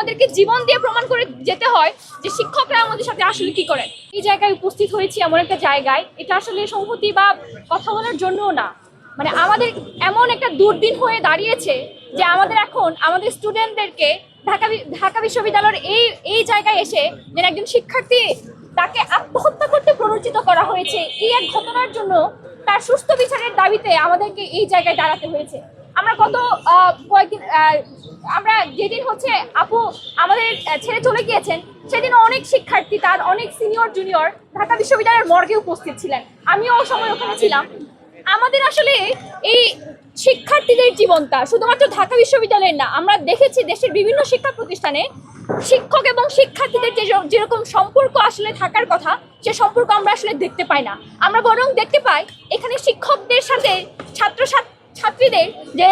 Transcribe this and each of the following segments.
আমাদেরকে জীবন দিয়ে প্রমাণ করে যেতে হয় যে শিক্ষকরা আমাদের সাথে আসলে কি করেন। এই জায়গায় উপস্থিত হয়েছি এমন একটা জায়গায়, এটা আসলে সংহতি বা কথা বলার জন্যও না, মানে আমাদের এমন একটা দুর্দিন হয়ে দাঁড়িয়েছে যে আমাদের এখন আমাদের স্টুডেন্টদেরকে ঢাকা বিশ্ববিদ্যালয়ের এই জায়গায় এসে যেন একজন শিক্ষার্থী তাকে আত্মহত্যা করতে প্ররোচিত করা হয়েছে, এই এক ঘটনার জন্য তার সুস্থ বিচারের দাবিতে আমাদেরকে এই জায়গায় দাঁড়াতে হয়েছে। আমরা গত কয়েকদিন আমরা যেদিন হচ্ছে আপু আমাদের ছেড়ে চলে গিয়েছেন, সেদিন অনেক শিক্ষার্থী তার অনেক সিনিয়র জুনিয়র ঢাকা বিশ্ববিদ্যালয়ের মর্গে উপস্থিত ছিলেন, আমিও সময় ওখানে ছিলাম। আমাদের আসলে এই শিক্ষার্থীদের জীবনটা শুধুমাত্র ঢাকা বিশ্ববিদ্যালয়ের না, আমরা দেখেছি দেশের বিভিন্ন শিক্ষা প্রতিষ্ঠানে শিক্ষক এবং শিক্ষার্থীদের যেরকম সম্পর্ক আসলে থাকার কথা, সে সম্পর্ক আমরা আসলে দেখতে পাই না। আমরা বরং দেখতে পাই এখানে শিক্ষকদের সাথে ছাত্রীদের যে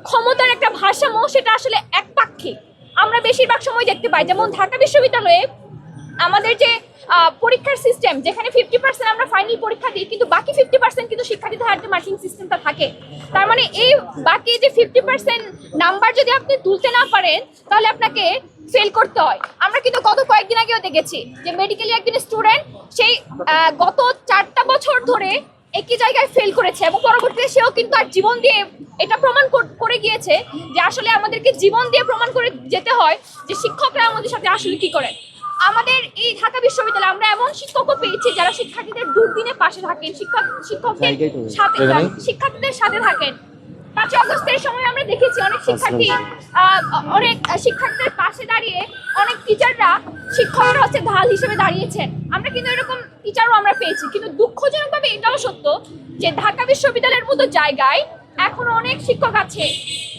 ক্ষমতার একটা ভারসাম্য, সেটা আসলে একপাক্ষিক। আমরা বেশিরভাগ সময় দেখতে পাই যেমন ঢাকা বিশ্ববিদ্যালয়ে আমাদের যে পরীক্ষার সিস্টেম, যেখানে 50% আমরা ফাইনাল পরীক্ষা দিই, কিন্তু বাকি 50% কিন্তু শিক্ষার্থীদের হাতে মার্কিং সিস্টেমটা থাকে। তার মানে এই বাকি যে 50% নাম্বার যদি আপনি তুলতে না পারেন তাহলে আপনাকে ফেল করতে হয়। আমরা কিন্তু গত কয়েকদিন আগেও দেখেছি যে মেডিকেলি একজন স্টুডেন্ট সেই গত 4টা বছর ধরে একই জায়গায় ফেল করেছে এবং পরবর্তীতে সেও কিন্তু আর জীবন দিয়ে এটা প্রমাণ করে গিয়েছে যে আসলে আমাদেরকে জীবন দিয়ে প্রমাণ করে যেতে হয় যে শিক্ষকরা আমাদের সাথে আসলে কি করেন। আমাদের এই ঢাকা বিশ্ববিদ্যালয়ে আমরা এমন শিক্ষকও পেয়েছি যারা শিক্ষার্থীদের দুর্দিনে পাশে থাকেন, শিক্ষার্থীদের সাথে থাকেন। 5 আগস্টের সময় আমরা দেখেছি অনেক শিক্ষার্থীদের পাশে দাঁড়িয়ে অনেক টিচাররা শিক্ষকরা হচ্ছে ঢাল হিসেবে দাঁড়িয়েছেন। আমরা কিন্তু এরকম টিচারও আমরা পেয়েছি, কিন্তু দুঃখজনকভাবে এটাও সত্য যে ঢাকা বিশ্ববিদ্যালয়ের মতো জায়গায় এখনো অনেক শিক্ষক আছে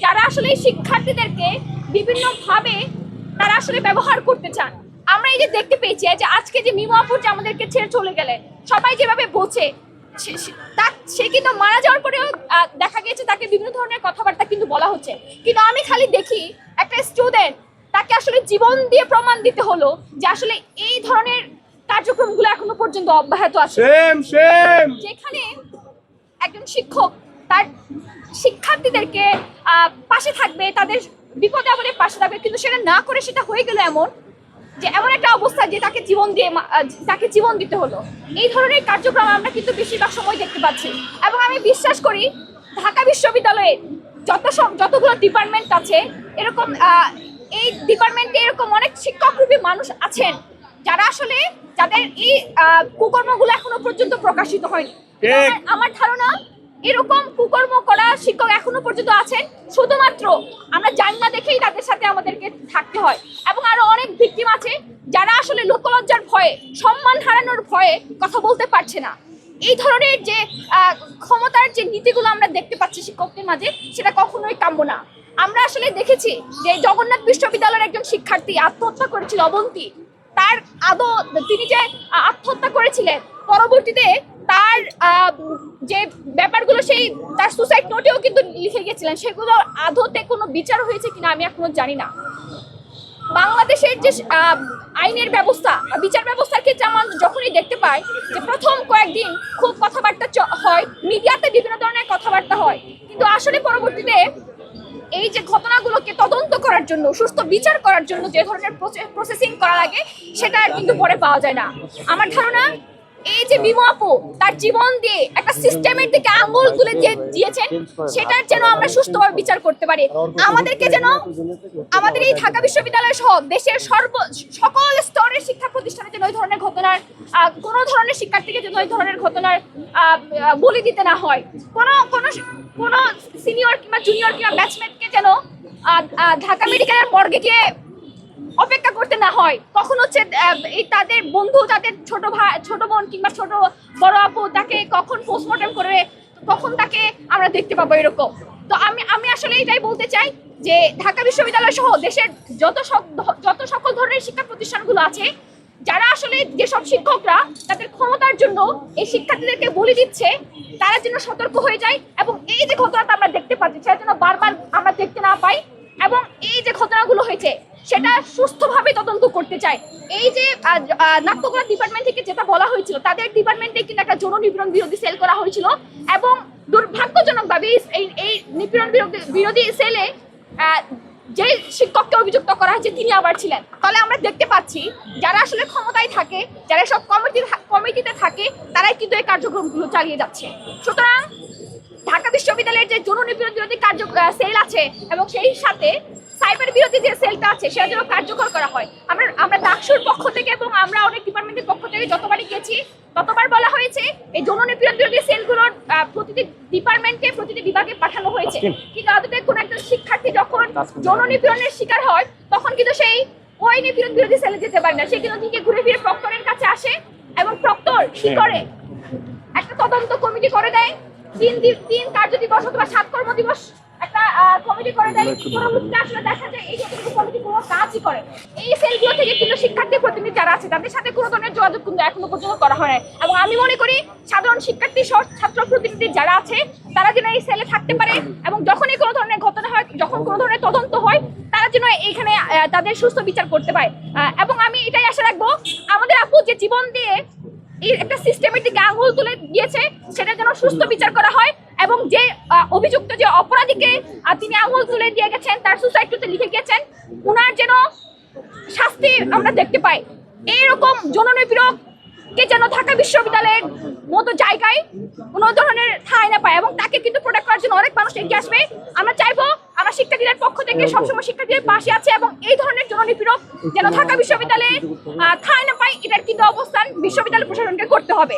যারা আসলে শিক্ষার্থীদেরকে বিভিন্নভাবে তারা আসলে ব্যবহার করতে চান। আমরা এই যে দেখতে পেয়েছি যে আজকে যে মিমু আপু যে আমাদেরকে ছেড়ে চলে গেলেন, সবাই যেভাবে বলছে সে কিন্তু মারা যাওয়ার পরেও দেখা গেছে তাকে বিভিন্ন ধরনের কথাবার্তা কিন্তু বলা হচ্ছে, কিন্তু আমি খালি দেখি একটা স্টুডেন্ট তাকে আসলে জীবন দিয়ে প্রমাণ দিতে হলো যে আসলে এই ধরনের কার্যক্রমগুলো এখনো পর্যন্ত অব্যাহত আছে। যেখানে একজন শিক্ষক তার শিক্ষার্থীদেরকে পাশে থাকবে, তাদের বিপদে আপদে পাশে থাকবে, কিন্তু সেটা না করে সেটা হয়ে গেল এমন একটা অবস্থা যে তাকে জীবন দিতে হলো। এই ধরনের কার্যক্রম আমরা কিন্তু বেশিরভাগ সময় দেখতে পাচ্ছি এবং আমি বিশ্বাস করি ঢাকা বিশ্ববিদ্যালয়ে যতগুলো ডিপার্টমেন্ট আছে, এরকম এই ডিপার্টমেন্টে এরকম অনেক শিক্ষকরূপী মানুষ আছেন যারা আসলে যাদের এই কুকর্মগুলো এখনো পর্যন্ত প্রকাশিত হয়নি। আমার ধারণা এরকম কুকর্ম করা শিক্ষক এখনো পর্যন্ত আছেন, শুধুমাত্র আমরা জানি না দেখেই তাদের সাথে আমাদেরকে থাকতে হয়। এবং আরো অনেক ভিকটিম আছে যারা আসলে লোকলজ্জার ভয়ে, সম্মান হারানোর ভয়ে কথা বলতে পারছে না। এই ধরনের যে ক্ষমতার যে নীতিগুলো আমরা দেখতে পাচ্ছি শিক্ষকদের মাঝে, সেটা কখনোই কাম্য না। আমরা আসলে দেখেছি যে জগন্নাথ বিশ্ববিদ্যালয়ের একজন শিক্ষার্থী আত্মহত্যা করেছিল, অবন্তী। তিনি যে আত্মহত্যা করেছিলেন, পরবর্তীতে তার যে ব্যাপারগুলো তার সুসাইড নোটেও কিন্তু লিখে গেছিলেন, সেগুলো আদতে কোনো বিচার হয়েছে কিনা আমি এখনো জানি না। বাংলাদেশের যে আইনের ব্যবস্থা, বিচার ব্যবস্থার ক্ষেত্রে আমরা যখনই দেখতে পাই যে প্রথম কয়েকদিন খুব কথাবার্তা হয়, মিডিয়াতে বিভিন্ন ধরনের কথাবার্তা হয়, কিন্তু আসলে পরবর্তীতে এই যে ঘটনাগুলোকে তদন্ত করার জন্য, সুস্থ বিচার করার জন্য যে ধরনের প্রসেসিং করা লাগে, সেটা কিন্তু পরে পাওয়া যায় না। আমার ধারণা এই যে মিমু আপু তার জীবন দিয়ে একটা সিস্টেমের দিকে আঙ্গুল তুলে দিয়েছেন, সেটার যেন আমরা সুষ্ঠুভাবে বিচার করতে পারি। আমাদেরকে যেন আমাদের এই ঢাকা বিশ্ববিদ্যালয় সহ দেশের সকল স্তরের শিক্ষা প্রতিষ্ঠানে যেন ওই ধরনের ঘটনার কোনো ধরনের শিক্ষার্থীকে যেন ওই ধরনের ঘটনার বলি দিতে না হয়। কোনো সিনিয়র কিংবা জুনিয়র কিংবা ব্যাচমেটকে যেন ঢাকা মেডিকেলের মর্গে গিয়ে অপেক্ষা করতে না হয়। কখন হচ্ছে তাদের বন্ধু, তাদের ছোট বোন কিংবা ছোট বড় আপু তাকে কখন পোস্টমর্টম করে কখন তাকে আমরা দেখতে পাবো, এরকম। তো আমি আসলে এটাই বলতে চাই যে ঢাকা বিশ্ববিদ্যালয় সহ দেশের যত সকল ধরনের শিক্ষা প্রতিষ্ঠানগুলো আছে, যারা আসলে যেসব শিক্ষকরা তাদের ক্ষমতার জন্য এই শিক্ষার্থীদেরকে বলি দিচ্ছে, তারা যেন সতর্ক হয়ে যায় এবং এই যে ঘটনাটা আমরা দেখতে পাচ্ছি সেটা যেন বারবার আমরা দেখতে না পাই, এবং এই যে ঘটনাগুলো হয়েছে সেটা সুস্থভাবে তদন্ত করতে চাই। এই যে নাট্যকলা ডিপার্টমেন্ট থেকে যেটা বলা হয়েছিল, তাদের ডিপার্টমেন্টে কিন্তু একটা যৌন নিপীড়ন বিরোধী সেল করা হয়েছিল এবং দুর্ভাগ্যজনকভাবে এই নিপীড়ন বিরোধী সেলে যে শিক্ষককে অভিযুক্ত করা হয়েছে তিনি আবার ছিলেন। তাহলে আমরা দেখতে পাচ্ছি যারা আসলে ক্ষমতায় থাকে, যারা সব কমিটিতে থাকে, তারাই কিন্তু এই কার্যক্রমগুলো চালিয়ে যাচ্ছে। সুতরাং ঢাকা বিশ্ববিদ্যালয়ের যে যৌন নিপীড়ন বিরোধী সেল আছে এবং সেই সাথে সাইবার বিরোধী যে সেলটা আছে সেটা যেন কার্যকর করা হয়। আমরা ডাকসুর পক্ষ থেকে এবং আমরা অনেক ডিপার্টমেন্টের পক্ষ থেকে যতবারই গেছি ততবার বলা হয়েছে এই যৌন নিপীড়ন বিরোধী সেলগুলোর প্রতিটি ডিপার্টমেন্টে, প্রতিটি বিভাগে পাঠানো হয়েছে। কিন্তু আদতে কোনো একজন শিক্ষার্থী যখন যৌন নিপীড়নের শিকার হয় তখন কিন্তু সেই ওই নিপীড়ন বিরোধী সেলে যেতে পারে না, সে কিন্তু থেকে ঘুরে ফিরে প্রক্টরের কাছে আসে এবং প্রক্টর কি করে একটা তদন্ত কমিটি করে দেয়। 3 কার্য দিবস অথবা 7 কর্ম দিবস একটা কমিটি করে দেয়। পরবর্তীতে আসলে দেখা যায় এই যতটুকু কমিটি কোনো কাজই করে। এই সেলগুলো থেকে কিন্তু শিক্ষার্থী প্রতিনিধি যারা আছে তাদের সাথে কোনো ধরনের যোগাযোগ কিন্তু এখনো পর্যন্ত করা হয় না। এবং আমি মনে করি সাধারণ শিক্ষার্থী ছাত্র প্রতিনিধি যারা আছে তারা যেন এই সেলে থাকতে পারে এবং যখনই কোনো ধরনের ঘটনা হয়, যখন কোনো ধরনের তদন্ত হয়, তারা যেন এইখানে তাদের সুস্থ বিচার করতে পারে। এবং আমি এটাই আশা রাখবো আমাদের আপু যে জীবন দিয়ে এই একটা সিস্টেমের দিকে আঙুল তুলে দিয়েছে সেটা যেন সুস্থ বিচার করা হয় এবং যে অভিযুক্ত যে অপরাধীকে তিনি আঙুল তুলে দিয়ে গেছেন, তার সুসাইডে লিখে গিয়েছেন, ওনার যেন শাস্তি আমরা দেখতে পাই। এইরকম যৌন নিপীড়ককে যেন ঢাকা বিশ্ববিদ্যালয়ের মতো জায়গায় কোনো ধরনের ঠাঁই না পায় এবং তাকে কিন্তু প্রোটেক্ট করার জন্য অনেক মানুষ এগিয়ে আসবে। আমরা চাইবো আমরা শিক্ষার্থীদের পক্ষ থেকে সবসময় শিক্ষার্থীদের পাশে আছে এবং এই ধরনের যৌন নিপীড়ক যেন ঢাকা বিশ্ববিদ্যালয়ে ঠাঁই না পায়, এটার কিন্তু অবস্থান বিশ্ববিদ্যালয় প্রশাসনকে করতে হবে।